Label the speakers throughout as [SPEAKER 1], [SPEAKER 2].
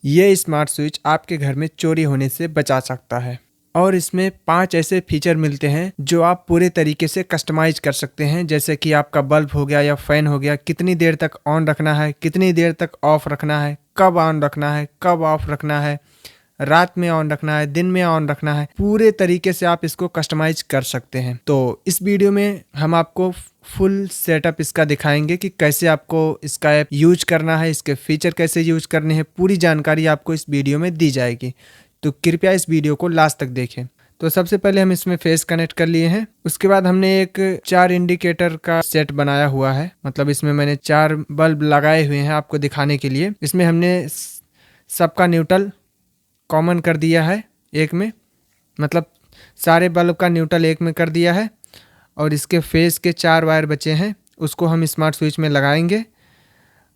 [SPEAKER 1] ये smart switch आपके घर में चोरी होने से बचा सकता है और इसमें 5 ऐसे फीचर मिलते हैं जो आप पूरे तरीके से कस्टमाइज कर सकते हैं। जैसे कि आपका बल्ब हो गया या फैन हो गया, कितनी देर तक ऑन रखना है, कितनी देर तक ऑफ रखना है, कब ऑन रखना है, कब ऑफ रखना है, रात में ऑन रखना है, दिन में ऑन रखना है, पूरे तरीके से आप इसको कस्टमाइज कर सकते हैं। तो इस वीडियो में हम आपको फुल सेटअप इसका दिखाएंगे कि कैसे आपको इसका ऐप यूज करना है, इसके फीचर कैसे यूज करने हैं, पूरी जानकारी आपको इस वीडियो में दी जाएगी। तो कृपया इस वीडियो को लास्ट तक देखें। तो सबसे पहले हम इसमें फेस कनेक्ट कर लिए हैं। उसके बाद हमने एक 4 इंडिकेटर का सेट बनाया हुआ है, मतलब इसमें मैंने 4 बल्ब लगाए हुए हैं आपको दिखाने के लिए। इसमें हमने सबका न्यूट्रल कॉमन कर दिया है एक में, मतलब सारे बल्ब का न्यूट्रल एक में कर दिया है और इसके फेस के 4 वायर बचे हैं, उसको हम स्मार्ट स्विच में लगाएंगे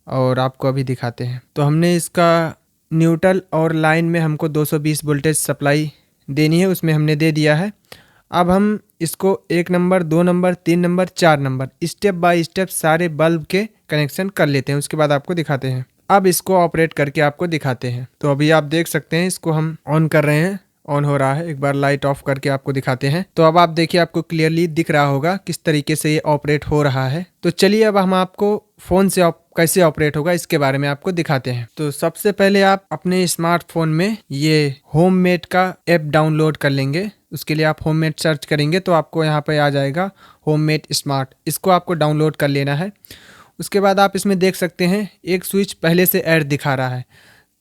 [SPEAKER 1] और आपको अभी दिखाते हैं। तो हमने इसका न्यूट्रल और लाइन में हमको 220 वोल्टेज सप्लाई देनी है, उसमें हमने दे दिया है। अब हम इसको 1 number, 2 number, 3 number, 4 number step by step सारे बल्ब के कनेक्शन कर लेते हैं, उसके बाद आपको दिखाते हैं। अब इसको ऑपरेट करके आपको दिखाते हैं। तो अभी आप देख सकते हैं इसको हम ऑन कर रहे हैं, ऑन हो रहा है। एक बार लाइट ऑफ करके आपको दिखाते हैं। तो अब आप देखिए, आपको क्लियरली दिख रहा होगा किस तरीके से ये ऑपरेट हो रहा है। तो चलिए अब हम आपको फ़ोन से कैसे ऑपरेट होगा इसके बारे में आपको दिखाते हैं। तो सबसे पहले आप अपने स्मार्टफोन में ये होममेड का ऐप डाउनलोड कर लेंगे। उसके लिए आप होममेड सर्च करेंगे तो आपको यहाँ पे आ जाएगा होममेड स्मार्ट, इसको आपको डाउनलोड कर लेना है। उसके बाद आप इसमें देख सकते हैं एक स्विच पहले से ऐड दिखा रहा है।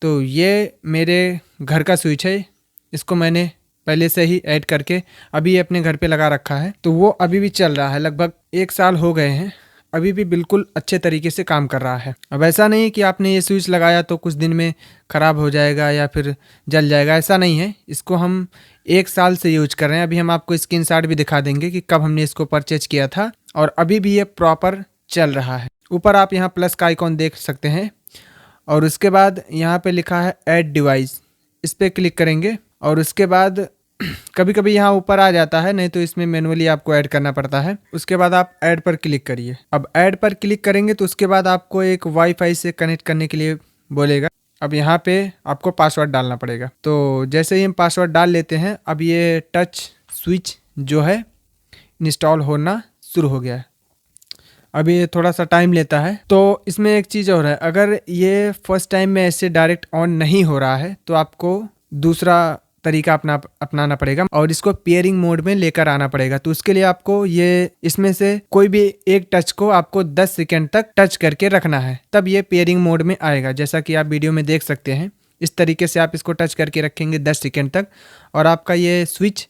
[SPEAKER 1] तो ये मेरे घर का स्विच है, इसको मैंने पहले से ही ऐड करके अभी अपने घर पे लगा रखा है। तो वो अभी भी चल रहा है, लगभग 1 साल हो गए हैं, अभी भी बिल्कुल अच्छे तरीके से काम कर रहा है। अब ऐसा नहीं है कि आपने ये स्विच लगाया तो कुछ दिन में ख़राब हो जाएगा या फिर जल जाएगा, ऐसा नहीं है। इसको हम 1 साल से यूज कर रहे हैं। अभी हम आपको स्क्रीनशॉट भी दिखा देंगे कि कब हमने इसको परचेज किया था और अभी भी ये प्रॉपर चल रहा है। ऊपर आप यहाँ प्लस का आइकॉन देख सकते हैं और उसके बाद यहाँ पे लिखा है ऐड डिवाइस, इस पर क्लिक करेंगे और उसके बाद कभी कभी यहाँ ऊपर आ जाता है, नहीं तो इसमें मैनुअली आपको ऐड करना पड़ता है। उसके बाद आप ऐड पर क्लिक करिए। अब ऐड पर क्लिक करेंगे तो उसके बाद आपको एक वाईफाई से कनेक्ट करने के लिए बोलेगा। अब यहाँ पे आपको पासवर्ड डालना पड़ेगा। तो जैसे ही हम पासवर्ड डाल लेते हैं, अब ये टच स्विच जो है इंस्टॉल होना शुरू हो गया है। अभी ये थोड़ा सा टाइम लेता है। तो इसमें एक चीज़ और है, अगर ये फर्स्ट टाइम में ऐसे डायरेक्ट ऑन नहीं हो रहा है तो आपको दूसरा तरीका अपनाना पड़ेगा और इसको पेयरिंग मोड में लेकर आना पड़ेगा। तो उसके लिए आपको ये इसमें से कोई भी एक टच को आपको 10 सेकेंड तक टच करके रखना है, तब ये पेयरिंग मोड में आएगा। जैसा कि आप वीडियो में देख सकते हैं, इस तरीके से आप इसको टच करके रखेंगे 10 सेकेंड तक और आपका ये स्विच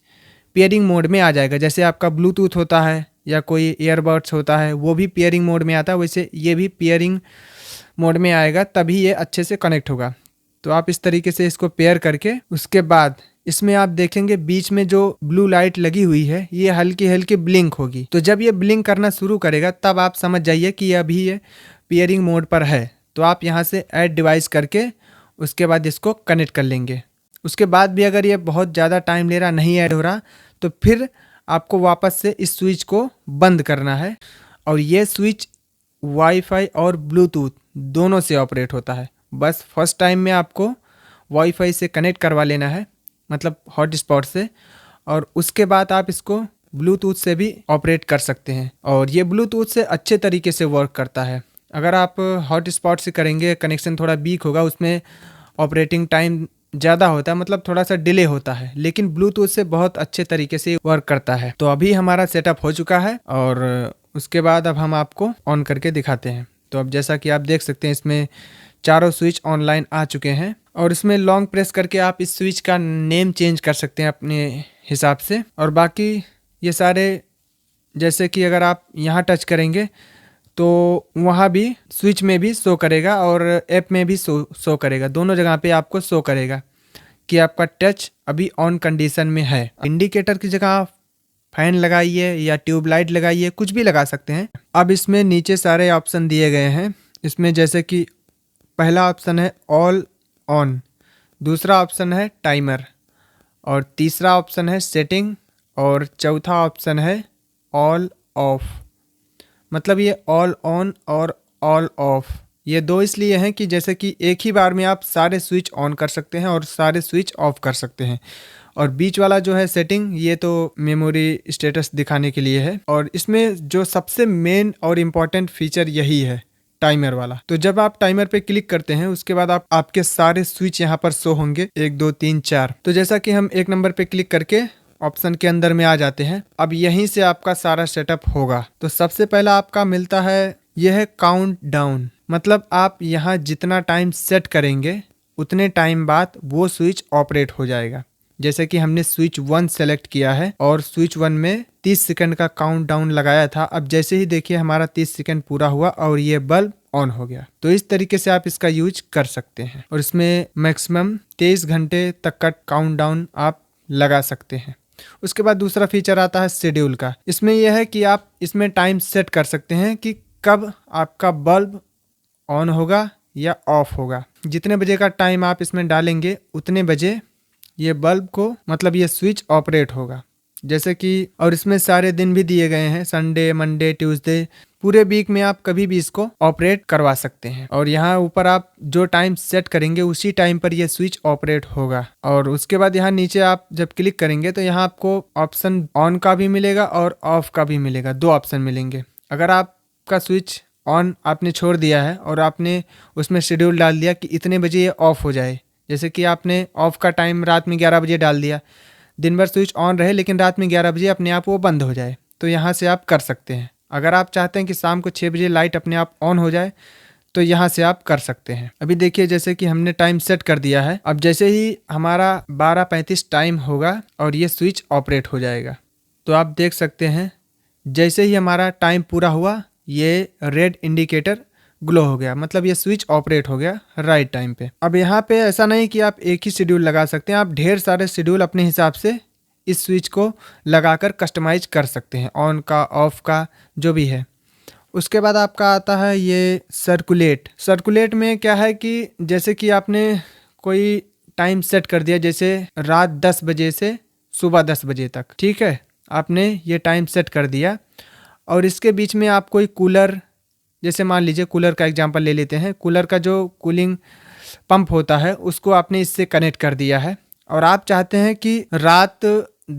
[SPEAKER 1] पेयरिंग मोड में आ जाएगा। जैसे आपका ब्लूटूथ होता है या कोई ईयरबड्स होता है, वो भी पेयरिंग मोड में आता है, वैसे ये भी पेयरिंग मोड में आएगा, तभी ये अच्छे से कनेक्ट होगा। तो आप इस तरीके से इसको पेयर करके उसके बाद इसमें आप देखेंगे बीच में जो ब्लू लाइट लगी हुई है ये हल्की हल्की ब्लिंक होगी। तो जब ये ब्लिंक करना शुरू करेगा तब आप समझ जाइए कि अभी ये पेयरिंग मोड पर है। तो आप यहाँ से ऐड डिवाइस करके उसके बाद इसको कनेक्ट कर लेंगे। उसके बाद भी अगर ये बहुत ज़्यादा टाइम ले रहा, नहीं ऐड हो रहा, तो फिर आपको वापस से इस स्विच को बंद करना है। और ये स्विच वाईफाई और ब्लूटूथ दोनों से ऑपरेट होता है। बस फर्स्ट टाइम में आपको वाईफाई से कनेक्ट करवा लेना है, मतलब हॉटस्पॉट से, और उसके बाद आप इसको ब्लूटूथ से भी ऑपरेट कर सकते हैं और ये ब्लूटूथ से अच्छे तरीके से वर्क करता है। अगर आप हॉटस्पॉट से करेंगे कनेक्शन थोड़ा वीक होगा, उसमें ऑपरेटिंग टाइम ज़्यादा होता है, मतलब थोड़ा सा डिले होता है, लेकिन ब्लूटूथ से बहुत अच्छे तरीके से वर्क करता है। तो अभी हमारा सेटअप हो चुका है और उसके बाद अब हम आपको ऑन करके दिखाते हैं। तो अब जैसा कि आप देख सकते हैं इसमें चारों स्विच ऑनलाइन आ चुके हैं और इसमें लॉन्ग प्रेस करके आप इस स्विच का नेम चेंज कर सकते हैं अपने हिसाब से। और बाकी ये सारे, जैसे कि अगर आप यहाँ टच करेंगे तो वहाँ भी स्विच में भी शो करेगा और ऐप में भी शो करेगा, दोनों जगह पे आपको शो करेगा कि आपका टच अभी ऑन कंडीशन में है। इंडिकेटर की जगह आप फैन लगाइए या ट्यूबलाइट लगाइए, कुछ भी लगा सकते हैं। अब इसमें नीचे सारे ऑप्शन दिए गए हैं। इसमें जैसे कि पहला ऑप्शन है ऑल ऑन, दूसरा ऑप्शन है टाइमर और तीसरा ऑप्शन है सेटिंग और चौथा ऑप्शन है ऑल ऑफ। मतलब ये ऑल ऑन और ऑल ऑफ ये दो इसलिए हैं कि जैसे कि एक ही बार में आप सारे स्विच ऑन कर सकते हैं और सारे स्विच ऑफ कर सकते हैं। और बीच वाला जो है सेटिंग, ये तो मेमोरी स्टेटस दिखाने के लिए है। और इसमें जो सबसे मेन और इम्पॉर्टेंट फीचर यही है, टाइमर वाला। तो जब आप टाइमर पे क्लिक करते हैं उसके बाद आपके सारे स्विच यहाँ पर शो होंगे, 1 2 3 4। तो जैसा कि हम 1 नंबर पे क्लिक करके ऑप्शन के अंदर में आ जाते हैं। अब यहीं से आपका सारा सेटअप होगा। तो सबसे पहला आपका मिलता है, यह है काउंट डाउन। मतलब आप यहाँ जितना टाइम सेट करेंगे उतने टाइम बाद वो स्विच ऑपरेट हो जाएगा। जैसे कि हमने स्विच 1 सेलेक्ट किया है और स्विच 1 में 30 सेकंड का काउंट डाउन लगाया था। अब जैसे ही देखिए हमारा 30 सेकंड पूरा हुआ और ये बल्ब ऑन हो गया। तो इस तरीके से आप इसका यूज कर सकते हैं और इसमें मैक्सिमम 23 घंटे तक का काउंट डाउन आप लगा सकते हैं। उसके बाद दूसरा फीचर आता है शेड्यूल का। इसमें यह है कि आप इसमें टाइम सेट कर सकते हैं कि कब आपका बल्ब ऑन होगा या ऑफ होगा। जितने बजे का टाइम आप इसमें डालेंगे उतने बजे ये बल्ब को, मतलब ये स्विच ऑपरेट होगा। जैसे कि और इसमें सारे दिन भी दिए गए हैं, संडे मंडे ट्यूसडे, पूरे वीक में आप कभी भी इसको ऑपरेट करवा सकते हैं। और यहाँ ऊपर आप जो टाइम सेट करेंगे उसी टाइम पर ये स्विच ऑपरेट होगा। और उसके बाद यहाँ नीचे आप जब क्लिक करेंगे तो यहाँ आपको ऑप्शन ऑन का भी मिलेगा और ऑफ का भी मिलेगा, 2 ऑप्शन मिलेंगे। अगर आपका स्विच ऑन आपने छोड़ दिया है और आपने उसमें शेड्यूल डाल दिया कि इतने बजे ये ऑफ हो जाए, जैसे कि आपने ऑफ का टाइम रात में 11 बजे डाल दिया, दिन भर स्विच ऑन रहे लेकिन रात में 11 बजे अपने आप वो बंद हो जाए, तो यहाँ से आप कर सकते हैं। अगर आप चाहते हैं कि शाम को 6 बजे लाइट अपने आप ऑन हो जाए तो यहाँ से आप कर सकते हैं। अभी देखिए जैसे कि हमने टाइम सेट कर दिया है। अब जैसे ही हमारा 12:35 टाइम होगा और ये स्विच ऑपरेट हो जाएगा, तो आप देख सकते हैं जैसे ही हमारा टाइम पूरा हुआ ये रेड इंडिकेटर ग्लो हो गया, मतलब ये स्विच ऑपरेट हो गया राइट टाइम पे। अब यहाँ पे ऐसा नहीं कि आप एक ही शेड्यूल लगा सकते हैं, आप ढेर सारे शेड्यूल अपने हिसाब से इस स्विच को लगाकर कस्टमाइज कर सकते हैं, ऑन का ऑफ का जो भी है। उसके बाद आपका आता है ये सर्कुलेट। सर्कुलेट में क्या है कि जैसे कि आपने कोई टाइम सेट कर दिया, जैसे रात 10 बजे से सुबह 10 बजे तक, ठीक है, आपने ये टाइम सेट कर दिया और इसके बीच में आप कोई कूलर, जैसे मान लीजिए कूलर का एग्जांपल ले लेते हैं, कूलर का जो कूलिंग पंप होता है उसको आपने इससे कनेक्ट कर दिया है और आप चाहते हैं कि रात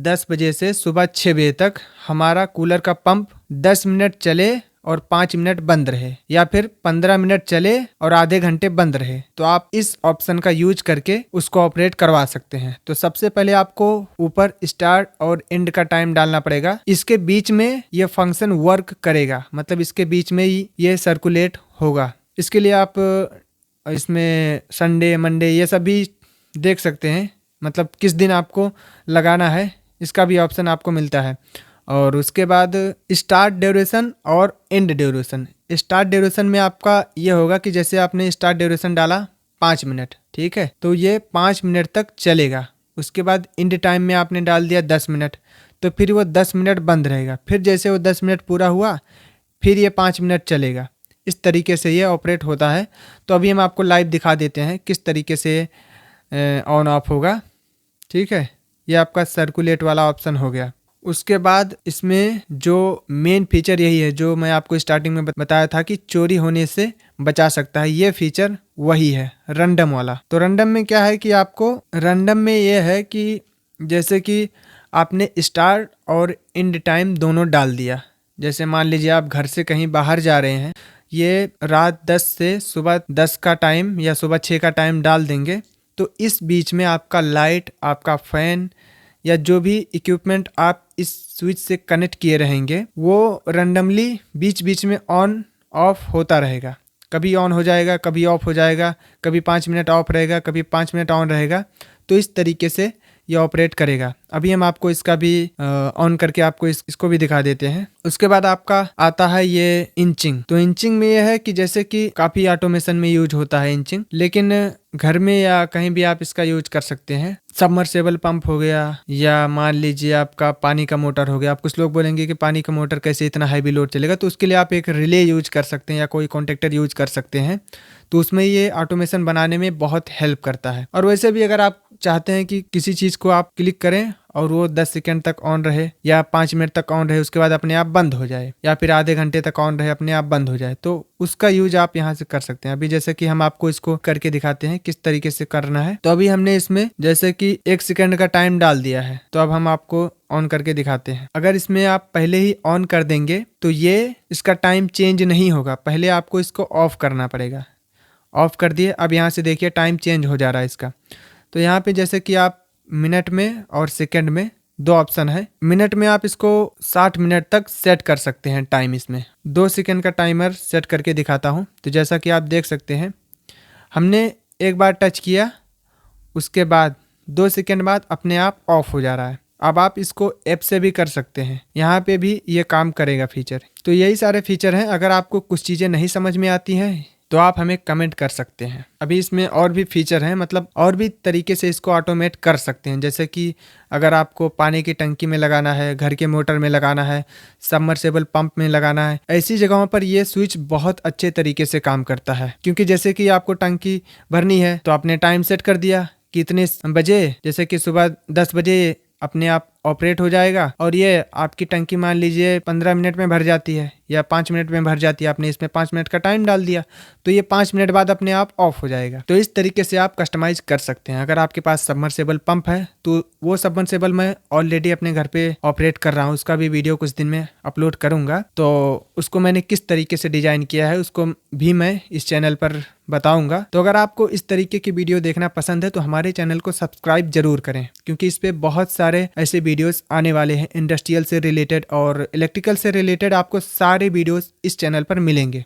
[SPEAKER 1] 10 बजे से सुबह 6 बजे तक हमारा कूलर का पंप 10 मिनट चले और 5 मिनट बंद रहे, या फिर 15 मिनट चले और आधे घंटे बंद रहे, तो आप इस ऑप्शन का यूज करके उसको ऑपरेट करवा सकते हैं। तो सबसे पहले आपको ऊपर स्टार्ट और एंड का टाइम डालना पड़ेगा, इसके बीच में ये फंक्शन वर्क करेगा, मतलब इसके बीच में ही ये सर्कुलेट होगा। इसके लिए आप इसमें संडे मंडे ये सब भी देख सकते हैं, मतलब किस दिन आपको लगाना है इसका भी ऑप्शन आपको मिलता है। और उसके बाद स्टार्ट ड्यूरेशन और एंड ड्यूरेशन। स्टार्ट ड्यूरेशन में आपका ये होगा कि जैसे आपने स्टार्ट ड्यूरेशन डाला 5 मिनट, ठीक है, तो ये 5 मिनट तक चलेगा। उसके बाद एंड टाइम में आपने डाल दिया 10 मिनट, तो फिर वो 10 मिनट बंद रहेगा। फिर जैसे वो 10 मिनट पूरा हुआ फिर ये 5 मिनट चलेगा। इस तरीके से ये ऑपरेट होता है। तो अभी हम आपको लाइव दिखा देते हैं किस तरीके से ऑन ऑफ होगा, ठीक है। ये आपका सर्कुलेट वाला ऑप्शन हो गया। उसके बाद इसमें जो मेन फीचर यही है जो मैं आपको स्टार्टिंग में बताया था कि चोरी होने से बचा सकता है, ये फीचर वही है, रैंडम वाला। तो रैंडम में क्या है कि आपको रैंडम में ये है कि जैसे कि आपने स्टार्ट और एंड टाइम दोनों डाल दिया। जैसे मान लीजिए आप घर से कहीं बाहर जा रहे हैं, ये रात 10 से सुबह 10 का टाइम या सुबह 6 का टाइम डाल देंगे, तो इस बीच में आपका लाइट, आपका फैन या जो भी इक्विपमेंट आप इस स्विच से कनेक्ट किए रहेंगे वो रैंडमली बीच बीच में ऑन ऑफ होता रहेगा। कभी ऑन हो जाएगा, कभी ऑफ हो जाएगा, कभी 5 मिनट ऑफ रहेगा, कभी 5 मिनट ऑन रहेगा। तो इस तरीके से ये ऑपरेट करेगा। अभी हम आपको इसका भी ऑन करके आपको इसको भी दिखा देते हैं। उसके बाद आपका आता है ये इंचिंग। तो इंचिंग में ये है कि जैसे कि काफ़ी ऑटोमेशन में यूज होता है इंचिंग, लेकिन घर में या कहीं भी आप इसका यूज कर सकते हैं। सबमर्सिबल पंप हो गया या मान लीजिए आपका पानी का मोटर हो गया। आप कुछ लोग बोलेंगे कि पानी का मोटर कैसे इतना हैवी लोड चलेगा, तो उसके लिए आप एक रिले यूज कर सकते हैं या कोई कॉन्टेक्टर यूज कर सकते हैं। तो उसमें ये ऑटोमेशन बनाने में बहुत हेल्प करता है। और वैसे भी अगर आप चाहते हैं कि किसी चीज को आप क्लिक करें और वो 10 सेकंड तक ऑन रहे या 5 मिनट तक ऑन रहे, उसके बाद अपने आप बंद हो जाए, या फिर आधे घंटे तक ऑन रहे अपने आप बंद हो जाए, तो उसका यूज आप यहाँ से कर सकते हैं। अभी जैसे कि हम आपको इसको करके दिखाते हैं किस तरीके से करना है। तो अभी हमने इसमें जैसे कि 1 सेकंड का टाइम डाल दिया है, तो अब हम आपको ऑन करके दिखाते हैं। अगर इसमें आप पहले ही ऑन कर देंगे तो ये इसका टाइम चेंज नहीं होगा, पहले आपको इसको ऑफ करना पड़ेगा। ऑफ कर दिए, अब यहाँ से देखिए टाइम चेंज हो जा रहा है इसका। तो यहाँ पे जैसे कि आप मिनट में और सेकंड में 2 ऑप्शन है। मिनट में आप इसको 60 मिनट तक सेट कर सकते हैं टाइम। इसमें 2 सेकंड का टाइमर सेट करके दिखाता हूँ। तो जैसा कि आप देख सकते हैं, हमने एक बार टच किया, उसके बाद 2 सेकंड बाद अपने आप ऑफ हो जा रहा है। अब आप इसको ऐप से भी कर सकते हैं, यहाँ पे भी ये काम करेगा फीचर। तो यही सारे फीचर हैं। अगर आपको कुछ चीज़ें नहीं समझ में आती हैं तो आप हमें कमेंट कर सकते हैं। अभी इसमें और भी फीचर हैं, मतलब और भी तरीके से इसको ऑटोमेट कर सकते हैं। जैसे कि अगर आपको पानी की टंकी में लगाना है, घर के मोटर में लगाना है, सबमर्सिबल पंप में लगाना है, ऐसी जगहों पर ये स्विच बहुत अच्छे तरीके से काम करता है। क्योंकि जैसे कि आपको टंकी भरनी है तो आपने टाइम सेट कर दिया कि इतने बजे, जैसे कि सुबह 10 बजे अपने आप ऑपरेट हो जाएगा, और ये आपकी टंकी मान लीजिए 15 मिनट में भर जाती है या 5 मिनट में भर जाती है। आपने इसमें 5 मिनट का टाइम डाल दिया तो ये 5 मिनट बाद अपने आप ऑफ हो जाएगा। तो इस तरीके से आप कस्टमाइज कर सकते हैं। अगर आपके पास सबमर्सिबल पंप है तो वो सबमर्सिबल मैं ऑलरेडी अपने घर पे ऑपरेट कर रहा हूँ, उसका भी वीडियो कुछ दिन में अपलोड करूंगा। तो उसको मैंने किस तरीके से डिजाइन किया है उसको भी मैं इस चैनल पर बताऊंगा। तो अगर आपको इस तरीके की वीडियो देखना पसंद है तो हमारे चैनल को सब्सक्राइब जरूर करें, क्योंकि इस पे बहुत सारे ऐसे वीडियोस आने वाले हैं इंडस्ट्रियल से रिलेटेड और इलेक्ट्रिकल से रिलेटेड। आपको सारे वीडियोस इस चैनल पर मिलेंगे।